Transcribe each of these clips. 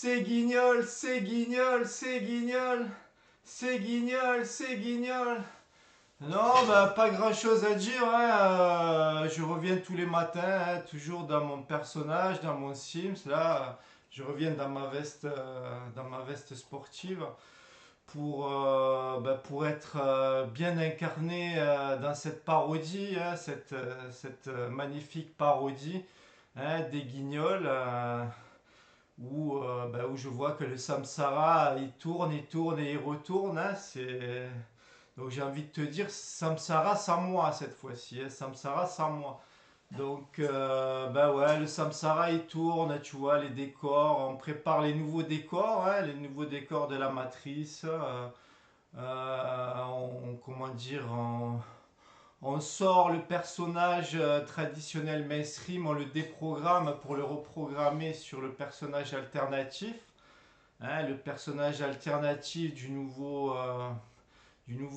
C'est Guignol, c'est Guignol, c'est Guignol, c'est Guignol, c'est Guignol. Non, bah, pas grand chose à dire, hein. Je reviens tous les matins, hein, toujours dans mon personnage, dans mon Sims. Là, je reviens dans ma veste sportive pour être bien incarné dans cette parodie, hein, cette magnifique parodie, hein, des Guignols. Où je vois que le Samsara il tourne, il tourne et il retourne, hein. Donc j'ai envie de te dire Samsara sans moi cette fois-ci, hein, Samsara sans moi. Donc bah ouais, le Samsara il tourne, tu vois, les décors, on prépare les nouveaux décors, hein, les nouveaux décors de la matrice. Comment dire, on sort le personnage traditionnel mainstream, on le déprogramme pour le reprogrammer sur le personnage alternatif, hein, le personnage alternatif du nouveau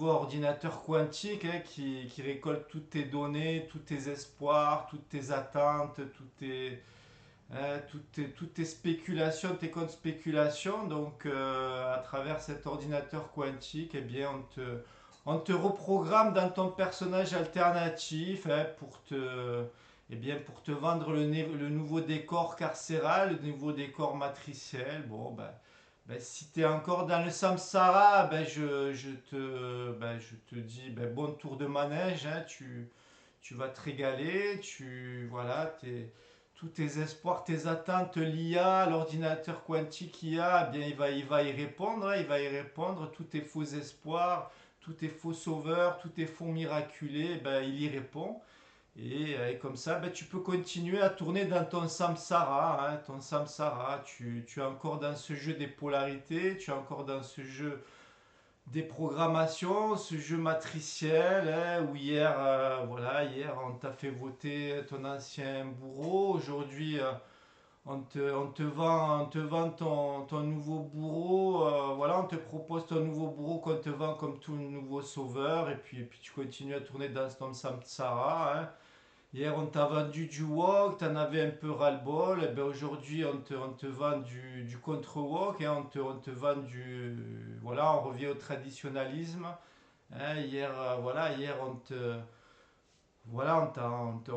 ordinateur quantique, hein, qui récolte toutes tes données, tous tes espoirs, toutes tes attentes, toutes tes spéculations, tes comptes spéculations. Donc, à travers cet ordinateur quantique, eh bien, on te reprogramme dans ton personnage alternatif, hein, pour te vendre le nouveau décor carcéral, le nouveau décor matriciel. Bon, ben, si tu es encore dans le samsara, je te dis bon tour de manège, hein, tu vas te régaler, tous tes espoirs, tes attentes, l'IA, l'ordinateur quantique IA, eh bien il va y répondre, hein, il va y répondre, tous tes faux espoirs, tous tes faux sauveurs, tous tes faux miraculés, ben, il y répond. Et comme ça, ben, tu peux continuer à tourner dans ton samsara, hein, ton samsara. Tu es encore dans ce jeu des polarités, tu es encore dans ce jeu des programmations, ce jeu matriciel, hein, où hier on t'a fait voter ton ancien bourreau, aujourd'hui on te vend ton nouveau bourreau, voilà, on te propose ton nouveau bourreau qu'on te vend comme tout nouveau sauveur, et puis tu continues à tourner dans ton samsara, hein. Hier, on t'a vendu du wok, t'en avais un peu ras-le-bol. Et ben aujourd'hui, on te vend du contre-wok, hein, on te vend du. Voilà, on revient au traditionnalisme, hein. Hier, on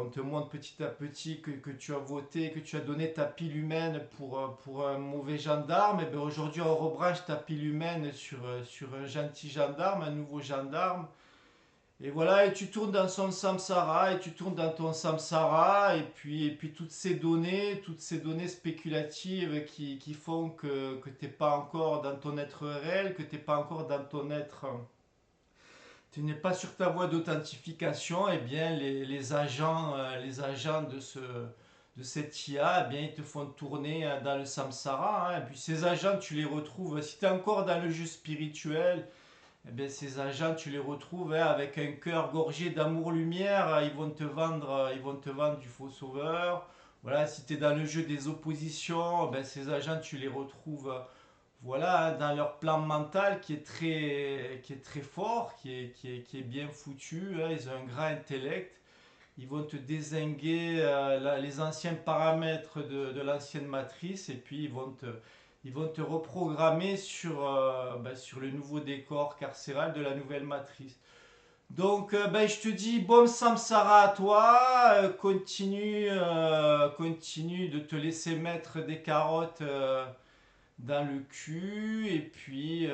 te montre petit à petit que tu as voté, que tu as donné ta pile humaine pour un mauvais gendarme. Et ben aujourd'hui, on rebranche ta pile humaine sur un gentil gendarme, un nouveau gendarme. Et voilà, et tu tournes dans son samsara, et tu tournes dans ton samsara, et puis toutes ces données spéculatives qui font que tu n'es pas encore dans ton être réel, que tu n'es pas encore dans ton être, tu n'es pas sur ta voie d'authentification, et bien les agents de cette IA, eh bien, ils te font tourner dans le samsara, hein. Et puis ces agents, tu les retrouves, si tu es encore dans le jeu spirituel, eh bien, ces agents, tu les retrouves, hein, avec un cœur gorgé d'amour-lumière. Ils vont te vendre du faux sauveur. Voilà, si tu es dans le jeu des oppositions, ben, ces agents, tu les retrouves, voilà, hein, dans leur plan mental qui est très fort, qui est bien foutu, hein. Ils ont un grand intellect. Ils vont te dézinguer les anciens paramètres de l'ancienne matrice, et puis ils vont te reprogrammer sur le nouveau décor carcéral de la nouvelle matrice. Donc, je te dis, bon samsara à toi, continue de te laisser mettre des carottes dans le cul, et puis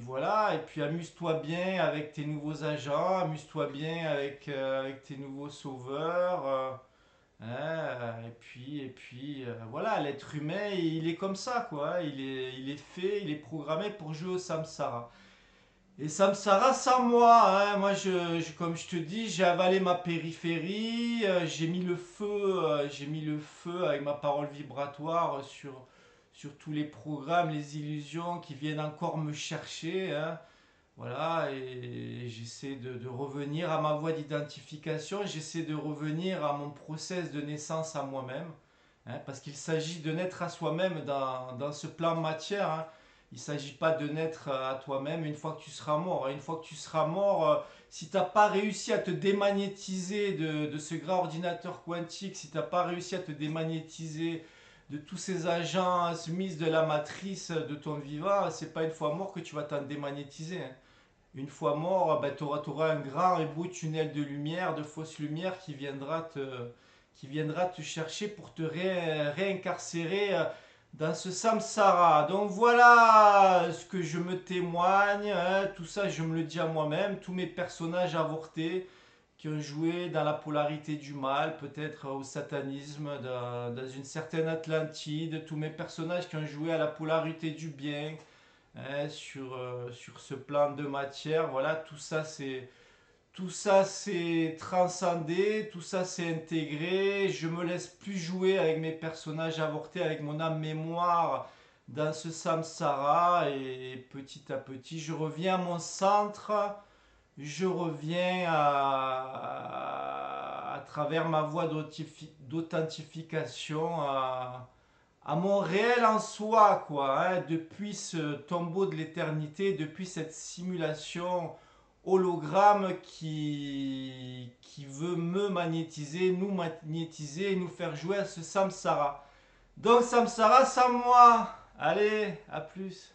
voilà, et puis amuse-toi bien avec tes nouveaux agents, amuse-toi bien avec tes nouveaux sauveurs. Hein, voilà, l'être humain, il est comme ça, quoi. Il est fait, il est programmé pour jouer au samsara. Et samsara sans moi, hein. Moi, comme je te dis, j'ai avalé ma périphérie, j'ai mis le feu avec ma parole vibratoire sur tous les programmes, les illusions qui viennent encore me chercher, hein. Voilà, et j'essaie de revenir à ma voie d'identification, j'essaie de revenir à mon process de naissance à moi-même, hein, parce qu'il s'agit de naître à soi-même dans ce plan matière, hein. Il ne s'agit pas de naître à toi-même une fois que tu seras mort. Une fois que tu seras mort, si tu n'as pas réussi à te démagnétiser de ce grand ordinateur quantique, si tu n'as pas réussi à te démagnétiser de tous ces agents Smith de la matrice de ton vivant, c'est pas une fois mort que tu vas t'en démagnétiser, hein. Une fois mort, ben, tu auras un grand et beau tunnel de lumière, de fausse lumière qui viendra te chercher pour te réincarcérer dans ce samsara. Donc voilà ce que je me témoigne, hein, tout ça je me le dis à moi-même, tous mes personnages avortés qui ont joué dans la polarité du mal, peut-être au satanisme, dans une certaine Atlantide, tous mes personnages qui ont joué à la polarité du bien, hein, sur ce plan de matière, voilà, tout ça c'est transcendé, tout ça c'est intégré, je me laisse plus jouer avec mes personnages avortés, avec mon âme mémoire dans ce samsara, et petit à petit je reviens à mon centre, je reviens à travers ma voie d'authentification à mon réel en soi, quoi, hein, depuis ce tombeau de l'éternité, depuis cette simulation hologramme qui veut me magnétiser et nous faire jouer à ce samsara. Donc samsara, sans moi. Allez, à plus.